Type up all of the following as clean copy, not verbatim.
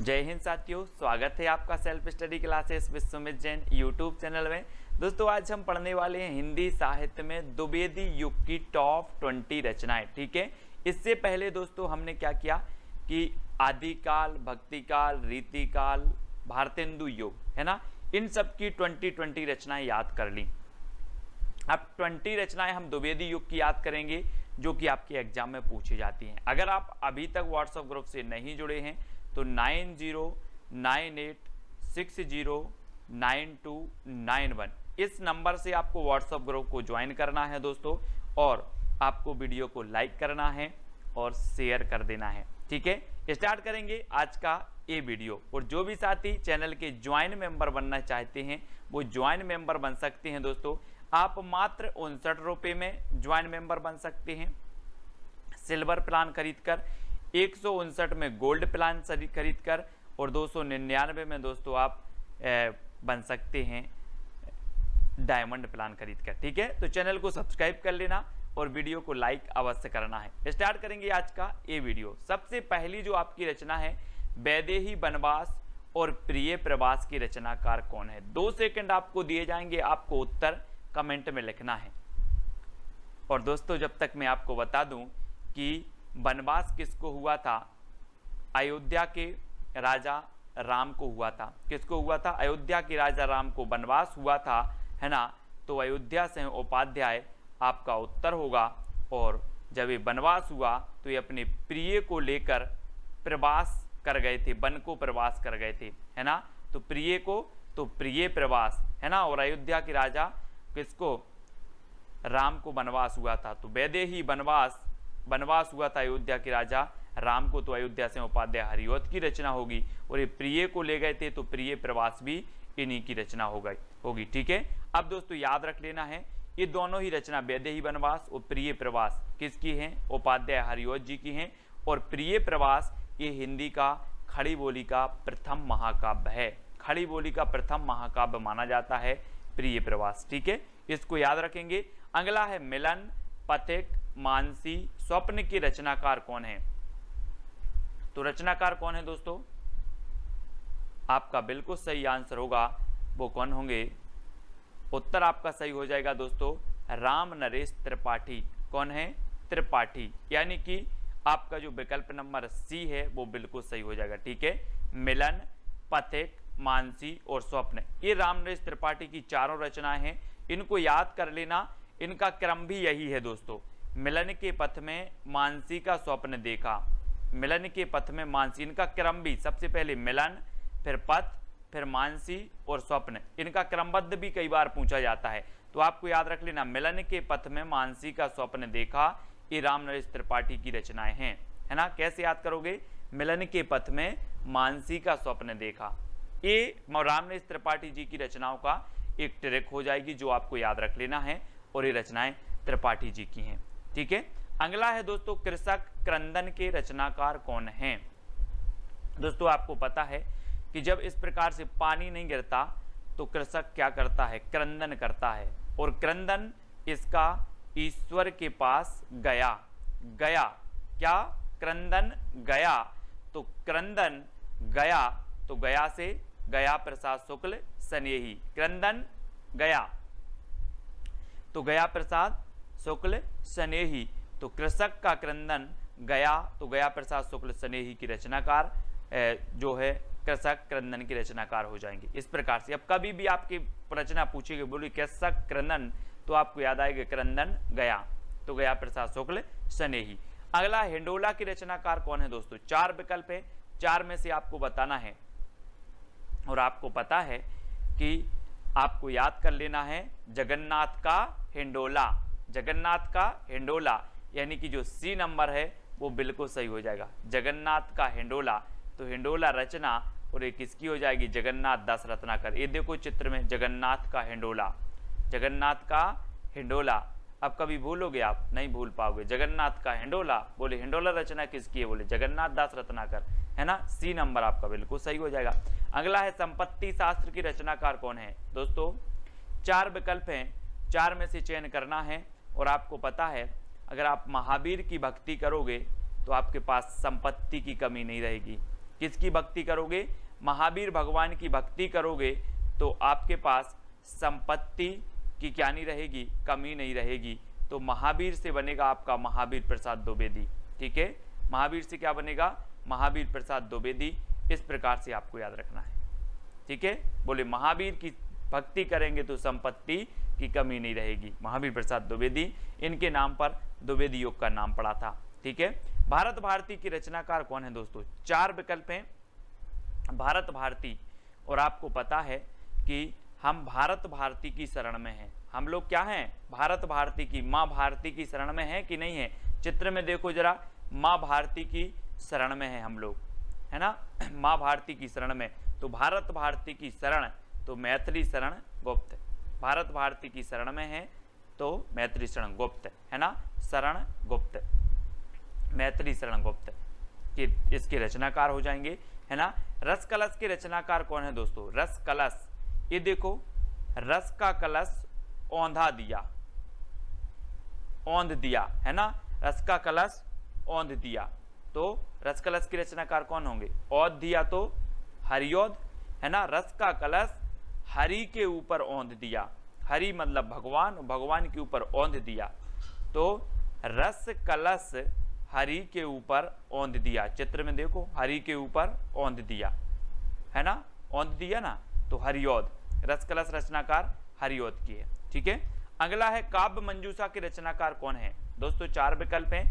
जय हिंद साथियों, स्वागत है आपका self study classes Vishwamit Jain YouTube channel में। दोस्तों आज हम पढ़ने वाले हैं हिंदी साहित्य में द्विवेदी युग की टॉप 20 रचनाएं। ठीक है, इससे पहले दोस्तों हमने क्या किया कि आदिकाल, भक्तिकाल, रीतिकाल, भारतेंदु युग है ना, इन सब की 20 रचनाएं याद कर ली। अब 20 रचनाएं हम द्विवेदी युग की याद करेंगे जो कि आपके एग्जाम में पूछी जाती हैं। अगर आप अभी तक व्हाट्सएप ग्रुप से नहीं जुड़े हैं तो 9098609291 इस नंबर से आपको व्हाट्सएप ग्रुप को ज्वाइन करना है दोस्तों, और आपको वीडियो को लाइक करना है और शेयर कर देना है। ठीक है, स्टार्ट करेंगे आज का ये वीडियो। और जो भी साथी चैनल के ज्वाइन मेंबर बनना चाहते हैं वो ज्वाइन मेंबर बन सकते हैं दोस्तों। आप मात्र 59 रुपये में ज्वाइन मेंबर बन सकते हैं सिल्वर प्लान खरीदकर, 159 में गोल्ड प्लान खरीदकर, और 299 में दोस्तों आप बन सकते हैं डायमंड प्लान खरीदकर। ठीक है, तो चैनल को सब्सक्राइब कर लेना और वीडियो को लाइक अवश्य करना है। स्टार्ट करेंगे आज का ये वीडियो। सबसे पहली जो आपकी रचना है, वैदेही वनवास और प्रिय प्रवास की रचनाकार कौन है? 2 सेकंड आपको दिए जाएंगे, आपको उत्तर कमेंट में लिखना है। और दोस्तों जब तक मैं आपको बता दूं कि वनवास किसको हुआ था, अयोध्या के राजा राम को हुआ था। किसको हुआ था? अयोध्या के राजा राम को वनवास हुआ था, है ना। तो अयोध्या से उपाध्याय आपका उत्तर होगा। और जब ये वनवास हुआ तो ये अपने प्रिय को लेकर प्रवास कर गए थे, वन को प्रवास कर गए थे, है ना। तो प्रिय को, तो प्रिय प्रवास, है ना। और अयोध्या के राजा किसको? राम को वनवास हुआ था। तो वैदेही वनवास हुआ था अयोध्या के राजा राम को, तो अयोध्या से उपाध्याय हरिऔध की रचना होगी। और ये प्रिय को ले गए थे तो प्रिय प्रवास भी इन्हीं की रचना होगी। ठीक है, अब दोस्तों याद रख लेना है ये दोनों ही रचना वैदेही वनवास और प्रिय प्रवास किसकी हैं? उपाध्याय हरिऔध जी की हैं। और प्रिय प्रवास ये हिंदी का खड़ी बोली का प्रथम महाकाव्य है। खड़ी बोली का प्रथम महाकाव्य माना जाता है प्रिय प्रवास। ठीक है, इसको याद रखेंगे। अगला है मिलन, पथिक, मानसी, स्वप्न की रचनाकार कौन है? तो रचनाकार कौन है दोस्तों? आपका बिल्कुल सही आंसर होगा, वो कौन होंगे? उत्तर आपका सही हो जाएगा दोस्तों, राम नरेश त्रिपाठी। कौन है? त्रिपाठी। यानी कि आपका जो विकल्प नंबर सी है वो बिल्कुल सही हो जाएगा। ठीक है, मिलन, पथिक, मानसी और स्वप्न, ये राम नरेश त्रिपाठी की चारों रचनाएं हैं। इनको याद कर लेना, इनका क्रम भी यही है दोस्तों। मिलन के पथ में मानसी का स्वप्न देखा, मिलन के पथ में मानसी, इनका क्रम भी सबसे पहले मिलन, फिर पथ, फिर मानसी और स्वप्न, इनका क्रमबद्ध भी कई बार पूछा जाता है। तो आपको याद रख लेना, मिलन के पथ में मानसी का स्वप्न देखा, ये राम नरेश त्रिपाठी की रचनाएं हैं, है ना। कैसे याद करोगे? मिलन के पथ में मानसी का स्वप्न देखा, ये राम नरेश त्रिपाठी जी की रचनाओं का एक ट्रिक हो जाएगी जो आपको याद रख लेना है। और ये रचनाएं त्रिपाठी जी की हैं। ठीक है, अगला है दोस्तों कृषक क्रंदन के रचनाकार कौन हैं? दोस्तों आपको पता है कि जब इस प्रकार से पानी नहीं गिरता तो कृषक क्या करता है? क्रंदन करता है। और क्रंदन इसका ईश्वर के पास गया, क्या? क्रंदन गया। तो क्रंदन गया, तो गया से गया प्रसाद शुक्ल स्नेही, क्रंदन गया तो गया प्रसाद शुक्ल स्नेही। तो कृषक का क्रंदन गया, तो गया प्रसाद शुक्ल स्नेही की रचनाकार जो है कृषक क्रंदन की रचनाकार हो जाएंगे। इस प्रकार से अब कभी भी आपकी रचना पूछेगी, बोली कृषक क्रंदन, तो आपको याद आएगा क्रंदन गया, तो गया प्रसाद शुक्ल स्नेही। अगला हिंडोला की रचनाकार कौन है दोस्तों? 4 विकल्प है, 4 में से आपको बताना है। और आपको पता है कि आपको याद कर लेना है जगन्नाथ का हिंडोला, जगन्नाथ का हिंडोला, यानी कि जो सी नंबर है वो बिल्कुल सही हो जाएगा, जगन्नाथ का हिंडोला। तो हिंडोला रचना और ये किसकी हो जाएगी? जगन्नाथ दास रत्नाकर। ये देखो चित्र में जगन्नाथ का हिंडोला, जगन्नाथ का हिंडोला। अब कभी भूलोगे आप? नहीं भूल पाओगे। जगन्नाथ का हिंडोला, बोले हिंडोला रचना किसकी है? बोले जगन्नाथ दास रत्नाकर, है ना। सी नंबर आपका बिल्कुल सही हो जाएगा। अगला है संपत्ति शास्त्र की रचनाकार कौन है? दोस्तों 4 विकल्प हैं, 4 में से चयन करना है। और आपको पता है अगर आप महावीर की भक्ति करोगे तो आपके पास संपत्ति की कमी नहीं रहेगी। किसकी भक्ति करोगे? महावीर भगवान की भक्ति करोगे तो आपके पास संपत्ति की क्या नहीं रहेगी, कमी नहीं रहेगी। तो महावीर से बनेगा आपका महावीर प्रसाद द्विवेदी। ठीक है, महावीर से क्या बनेगा? महावीर प्रसाद द्विवेदी। इस प्रकार से आपको याद रखना है। ठीक है, बोले महावीर की भक्ति करेंगे तो संपत्ति की कमी नहीं रहेगी। महावीर प्रसाद द्विवेदी, इनके नाम पर द्विवेदी योग का नाम पड़ा था। ठीक है, भारत भारती की रचनाकार कौन है दोस्तों? 4 विकल्प हैं भारत भारती, और आपको पता है कि हम भारत भारती की शरण में हैं। हम लोग क्या हैं? भारत भारती की, माँ भारती की शरण में हैं कि नहीं है? चित्र में देखो जरा, माँ भारती की शरण में है हम लोग, है ना, माँ भारती की शरण में। तो भारत भारती की शरण तो मैथिली शरण गुप्त, भारत भारती की शरण में है तो मैथिली शरण गुप्त, है ना, शरण गुप्त, मैथिली शरण गुप्त कि इसके रचनाकार हो जाएंगे, है ना। रस कलश के रचनाकार कौन है दोस्तों? रस कलश, ये देखो, रस का कलश औंधा दिया, औंध दिया, है ना, रस का कलश औंध दिया। तो रस कलश के रचनाकार कौन होंगे? औंध दिया तो हरिऔध, है ना, रस का कलश हरि के ऊपर औंध दिया, हरि मतलब भगवान, भगवान के ऊपर औंध दिया। तो रस कलश हरि के ऊपर औंध दिया, चित्र में देखो, हरि के ऊपर औंध दिया, है ना, औंध दिया ना, तो हरिऔध, रस कलश रचनाकार हरिऔध की है। ठीक है, अगला है काव्य मंजूषा के रचनाकार कौन है दोस्तों? 4 विकल्प हैं,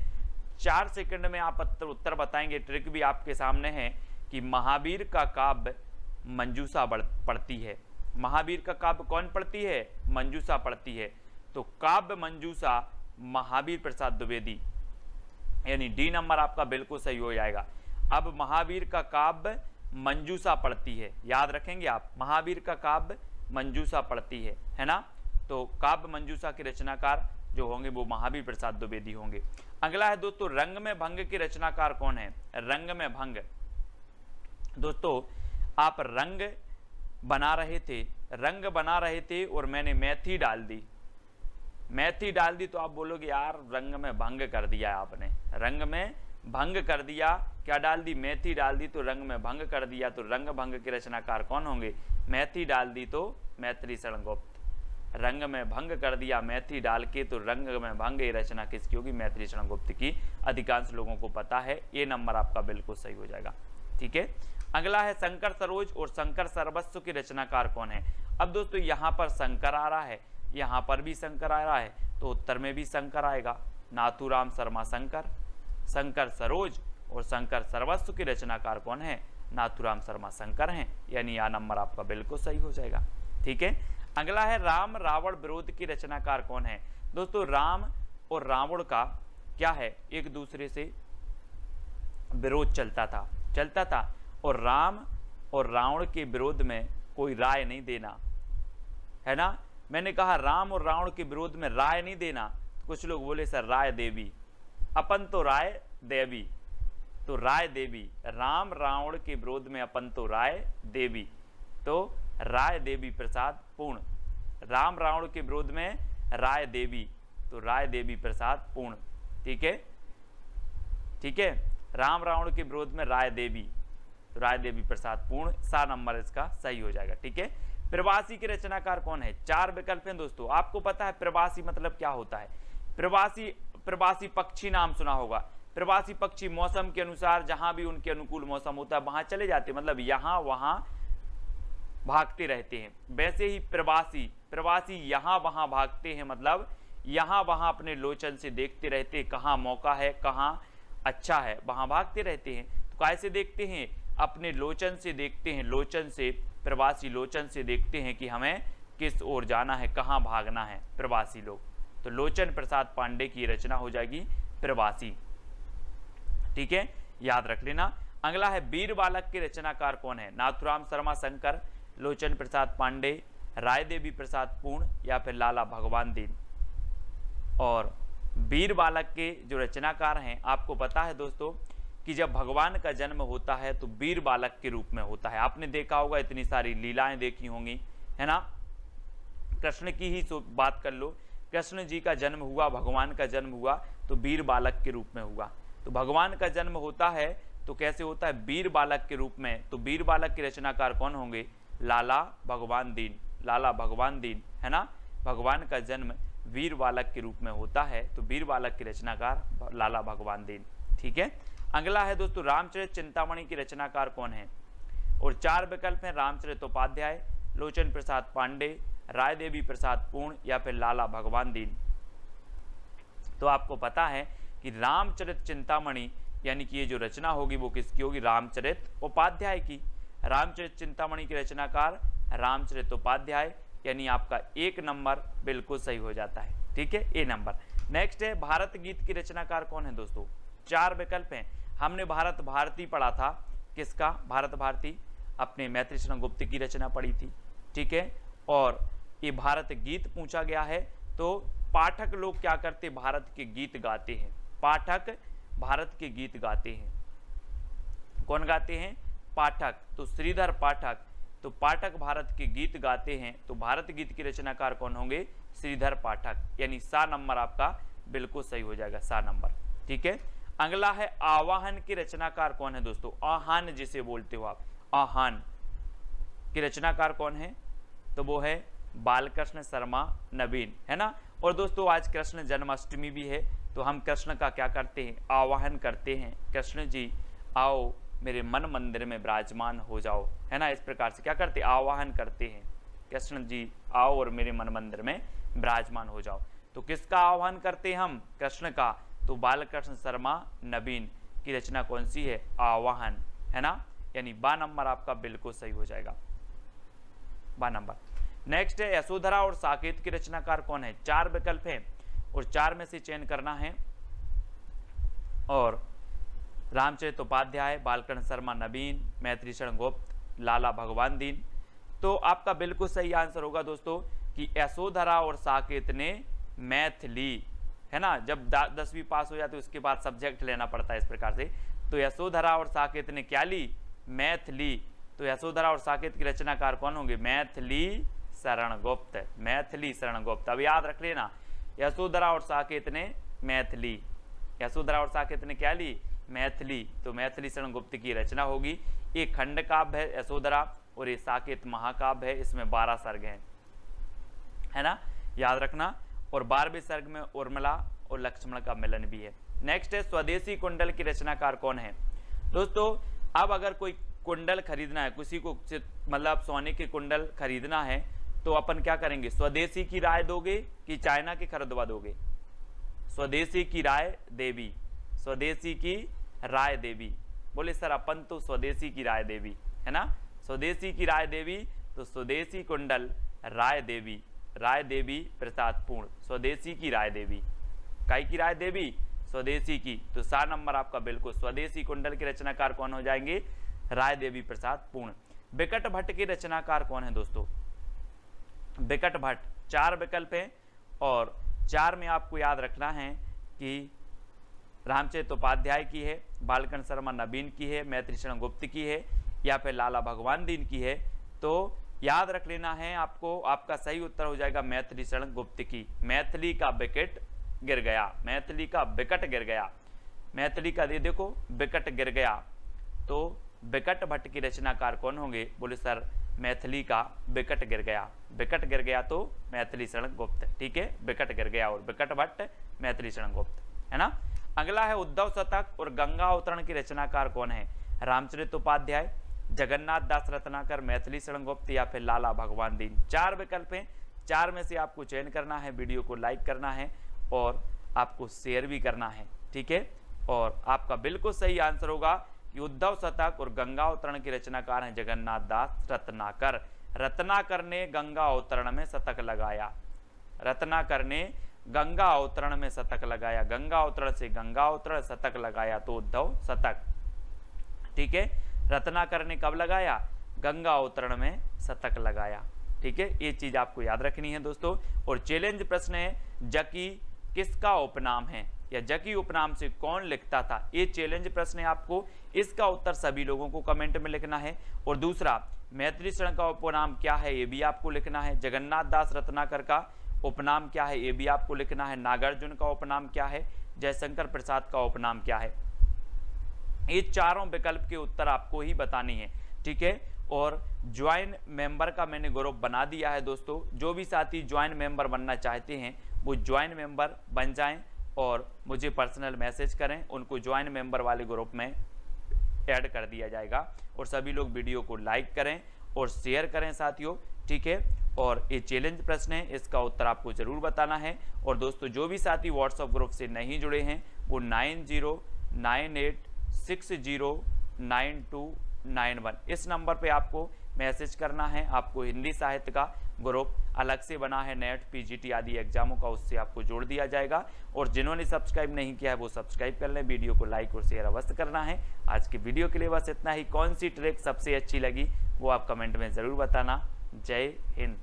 4 सेकंड में आप उत्तर बताएंगे। ट्रिक भी आपके सामने है कि महावीर का काव्य मंजूषा पढ़ती है। महावीर का काव्य कौन पढ़ती है? मंजूषा पढ़ती है। तो काव्य मंजूषा महावीर प्रसाद द्विवेदी, यानी डी नंबर आपका बिल्कुल सही हो जाएगा। अब महावीर का काव्य मंजूषा पढ़ती है, याद रखेंगे आप, महावीर का काव्य मंजूषा पढ़ती है ना। तो काव्य मंजूषा के रचनाकार जो होंगे वो महावीर प्रसाद द्विवेदी होंगे। अगला है दोस्तों रंग में भंग के रचनाकार कौन है? रंग में भंग, दोस्तों आप रंग बना रहे थे और मैंने मेथी डाल दी, मेथी डाल दी, तो आप बोलोगे यार रंग में भंग कर दिया आपने, रंग में भंग कर दिया, क्या डाल दी? मेथी डाल दी, तो रंग में भंग कर दिया। तो रंग भंग के रचनाकार कौन होंगे? मेथी डाल दी तो मैथिली शरण गुप्त, रंग में भंग कर दिया मेथी डाल के, तो रंग में भंग ये रचना किसकी होगी? मैथिली शरण गुप्त की। अधिकांश लोगों को पता है, ये नंबर आपका बिल्कुल सही हो जाएगा। ठीक है, अगला है शंकर सरोज और शंकर सर्वस्व के रचनाकार कौन है? अब दोस्तों यहाँ पर शंकर आ रहा है, यहाँ पर भी शंकर आ रहा है, तो उत्तर में भी शंकर आएगा। नाथूराम शर्मा शंकर, शंकर सरोज और शंकर सर्वस्व के रचनाकार कौन है? नाथूराम शर्मा शंकर हैं, यानी यह नंबर आपका बिल्कुल सही हो जाएगा। ठीक है, अगला है राम रावण विरोध की रचनाकार कौन है? दोस्तों राम और रावण का क्या है? एक दूसरे से विरोध चलता था, और राम और रावण के विरोध में कोई राय नहीं देना, है ना। मैंने कहा राम और रावण के विरोध में राय नहीं देना, तो कुछ लोग बोले सर राय देवी, अपन तो राय देवी, तो राय देवी, राम रावण के विरोध में अपन तो राय देवी, तो राय देवी प्रसाद पूर्ण, राम रावण के विरोध में राय देवी, तो राय देवी प्रसाद पूर्ण। ठीक है, ठीक है, राम रावण के विरोध में राय देवी, तो राय देवी प्रसाद पूर्ण, सा नंबर इसका सही हो जाएगा। ठीक है, प्रवासी के रचनाकार कौन है? 4 विकल्प हैं दोस्तों। आपको पता है प्रवासी मतलब क्या होता है? प्रवासी पक्षी नाम सुना होगा। प्रवासी पक्षी मौसम के अनुसार जहां भी उनके अनुकूल मौसम होता है वहां चले जाते, मतलब यहां वहां भागते रहते हैं। वैसे ही प्रवासी यहां वहां भागते हैं, मतलब यहां वहां अपने लोचन से देखते रहते हैं, कहां मौका है, कहां अच्छा है, वहां भागते रहते हैं। तो कैसे देखते हैं? अपने लोचन से देखते हैं, लोचन से, प्रवासी लोचन से देखते हैं कि हमें किस ओर जाना है, कहां भागना है, प्रवासी लोग। तो लोचन प्रसाद पांडे की रचना हो जाएगी प्रवासी। ठीक है, याद रख लेना। अगला है वीर बालक के रचनाकार कौन है? नाथूराम शर्मा शंकर, लोचन प्रसाद पांडे, राय देवी प्रसाद पूर्ण, या फिर लाला भगवान दीन। और वीर बालक के जो रचनाकार हैं, आपको पता है दोस्तों कि जब भगवान का जन्म होता है तो वीर बालक के रूप में होता है। आपने देखा होगा, इतनी सारी लीलाएं देखी होंगी, है ना। कृष्ण की ही बात कर लो, कृष्ण जी का जन्म हुआ, भगवान का जन्म हुआ तो वीर बालक के रूप में हुआ। तो भगवान का जन्म होता है तो कैसे होता है, वीर बालक के रूप में। तो वीर बालक के रचनाकार कौन होंगे, लाला भगवान दीन, लाला भगवान दीन, है ना। भगवान का जन्म वीर बालक के रूप में होता है, तो वीर बालक के रचनाकार लाला भगवान दीन। ठीक है, अगला है दोस्तों रामचरित चिंतामणि की रचनाकार कौन है, और 4 विकल्प हैं, रामचरित उपाध्याय, लोचन प्रसाद पांडे, राय देवी प्रसाद पूर्ण या फिर लाला भगवान दीन। तो आपको पता है कि रामचरित चिंतामणि यानी कि ये जो रचना होगी वो किसकी होगी, रामचरित उपाध्याय की। रामचरित चिंतामणि की रचनाकार रामचरित उपाध्याय, यानी आपका 1 नंबर बिल्कुल सही हो जाता है। ठीक है, ए नंबर। नेक्स्ट है भारत गीत की रचनाकार कौन है दोस्तों, 4 विकल्प हैं। हमने भारत भारती पढ़ा था, किसका, भारत भारती, अपने मैत्री शरण गुप्त की रचना पढ़ी थी। ठीक है, और ये भारत गीत पूछा गया है, तो पाठक लोग क्या करते, भारत के गीत गाते हैं, पाठक भारत के गीत गाते हैं। कौन गाते हैं, पाठक, तो श्रीधर पाठक, तो पाठक भारत के गीत गाते हैं, तो भारत गीत की रचनाकार कौन होंगे, श्रीधर पाठक, यानी सा नंबर आपका बिल्कुल सही हो जाएगा, सा नंबर। ठीक है, अगला है आवाहन की रचनाकार कौन है दोस्तों, आहान जिसे बोलते हो आप, आहान की रचनाकार कौन है, तो वो है बालकृष्ण शर्मा नवीन, है ना। और दोस्तों आज कृष्ण जन्माष्टमी भी है, तो हम कृष्ण का क्या करते हैं, आवाहन करते हैं, कृष्ण जी आओ मेरे मन मंदिर में विराजमान हो जाओ, है ना। इस प्रकार से क्या करते, आवाहन करते हैं, कृष्ण जी आओ और मेरे मन मंदिर में विराजमान हो जाओ। तो किसका आह्वान करते हैं हम, कृष्ण का, तो बालकृष्ण शर्मा नवीन की रचना कौन सी है, आवाहन, है ना, यानी बा नंबर आपका बिल्कुल सही हो जाएगा, बा नंबर। नेक्स्ट है यशोधरा और साकेत की रचनाकार कौन है, 4 विकल्प हैं और 4 में से चयन करना है, और रामचरित उपाध्याय, बालकृष्ण शर्मा नवीन, मैत्री शरण गुप्त, लाला भगवान दीन। तो आपका बिल्कुल सही आंसर होगा दोस्तों कि यशोधरा और साकेत ने मैथिली, है ना, जब 10वीं पास हो जाती है उसके बाद सब्जेक्ट लेना पड़ता है इस प्रकार से, तो यशोधरा और साकेत ने क्या ली, मैथिली। तो यशोधरा और साकेत की रचनाकार कौन होंगे, मैथिली शरण गुप्त, मैथिली शरण गुप्त। अब याद रख लेना, यशोधरा और साकेत ने मैथिली, यशोधरा और साकेत ने क्या ली, मैथिली, तो मैथिली शरण गुप्त की रचना होगी। एक खंड काव्य है यशोधरा और ये साकेत महाकाव्य है, इसमें 12 सर्ग हैं, है ना, याद रखना। और 12वें सर्ग में उर्मिला और लक्ष्मण का मिलन भी है। नेक्स्ट है स्वदेशी कुंडल की रचनाकार कौन है दोस्तों। अब अगर कोई कुंडल खरीदना है, किसी को मतलब सोने के कुंडल खरीदना है, तो अपन क्या करेंगे, स्वदेशी की राय दोगे कि चाइना की खरीदवा दोगे, स्वदेशी की राय देवी, स्वदेशी की राय देवी, बोले सर अपन तो स्वदेशी की राय देवी, है ना, स्वदेशी की राय देवी, तो स्वदेशी कुंडल राय देवी, राय देवी प्रसाद पूर्ण, स्वदेशी की राय देवी, काय की राय देवी, स्वदेशी की, तो 4 नंबर आपका बिल्कुल स्वदेशी कुंडल के रचनाकार कौन हो जाएंगे, राय देवी प्रसाद पूर्ण। बिकट भट्ट के रचनाकार कौन है दोस्तों, बिकट भट्ट, 4 विकल्प हैं और 4 में आपको याद रखना है कि रामचरित उपाध्याय की है, बालकृष्ण शर्मा नवीन की है, मैत्री शरण गुप्त की है या फिर लाला भगवान दीन की है। तो याद रख लेना है आपको, आपका सही उत्तर हो जाएगा मैत्री शरण गुप्त की। मैथिली का विकेट गिर गया, मैथिली का विकट गिर गया, मैथिली का देखो विकट गिर गया, तो बिकट भट्ट की रचनाकार कौन होंगे, बोले सर मैथिली का विकट गिर गया, विकट गिर गया तो मैथिली शरण गुप्त। ठीक है, विकट गिर गया और बिकट भट्ट मैथिली शरण गुप्त, है ना। अगला है उद्धव शतक और गंगा अवतरण की रचनाकार कौन है, रामचरित उपाध्याय, जगन्नाथ दास रत्नाकर, मैथिली शरण गुप्त या फिर लाला भगवान दीन। 4 विकल्प हैं, 4 में से आपको चयन करना है, वीडियो को लाइक करना है और आपको शेयर भी करना है। ठीक है, और आपका बिल्कुल सही आंसर होगा कि उद्धव शतक और गंगा अवतरण के रचनाकार हैं जगन्नाथ दास रत्नाकर। रत्नाकर ने गंगा अवतरण में शतक लगाया, रत्नाकर ने गंगा अवतरण में शतक लगाया, गंगा अवतरण से गंगा अवतरण शतक लगाया तो उद्धव शतक। ठीक है, रत्नाकर ने कब लगाया, गंगा अवतरण में शतक लगाया। ठीक है, ये चीज आपको याद रखनी है दोस्तों। और चैलेंज प्रश्न है, जकी किसका उपनाम है या जकी उपनाम से कौन लिखता था, ये चैलेंज प्रश्न है आपको, इसका उत्तर सभी लोगों को कमेंट में लिखना है। और दूसरा, मैथिली शरण का उपनाम क्या है ये भी आपको लिखना है, जगन्नाथ दास रत्नाकर का उपनाम क्या है ये भी आपको लिखना है, नागार्जुन का उपनाम क्या है, जयशंकर प्रसाद का उपनाम क्या है, ये चारों विकल्प के उत्तर आपको ही बतानी है, ठीक है। और ज्वाइन मेंबर का मैंने ग्रुप बना दिया है दोस्तों, जो भी साथी ज्वाइन मेंबर बनना चाहते हैं वो ज्वाइन मेंबर बन जाएं और मुझे पर्सनल मैसेज करें, उनको ज्वाइन मेंबर वाले ग्रुप में ऐड कर दिया जाएगा। और सभी लोग वीडियो को लाइक करें और शेयर करें साथियों, ठीक है। और ये चैलेंज प्रश्न है, इसका उत्तर आपको जरूर बताना है। और दोस्तों जो भी साथी व्हाट्सएप ग्रुप से नहीं जुड़े हैं वो 9098609291 इस नंबर पे आपको मैसेज करना है। आपको हिंदी साहित्य का ग्रुप अलग से बना है, नेट पीजीटी आदि एग्जामों का, उससे आपको जोड़ दिया जाएगा। और जिन्होंने सब्सक्राइब नहीं किया है वो सब्सक्राइब कर लें, वीडियो को लाइक और शेयर अवश्य करना है। आज की वीडियो के लिए बस इतना ही। कौन सी ट्रिक सबसे अच्छी लगी वो आप कमेंट में ज़रूर बताना। जय हिंद।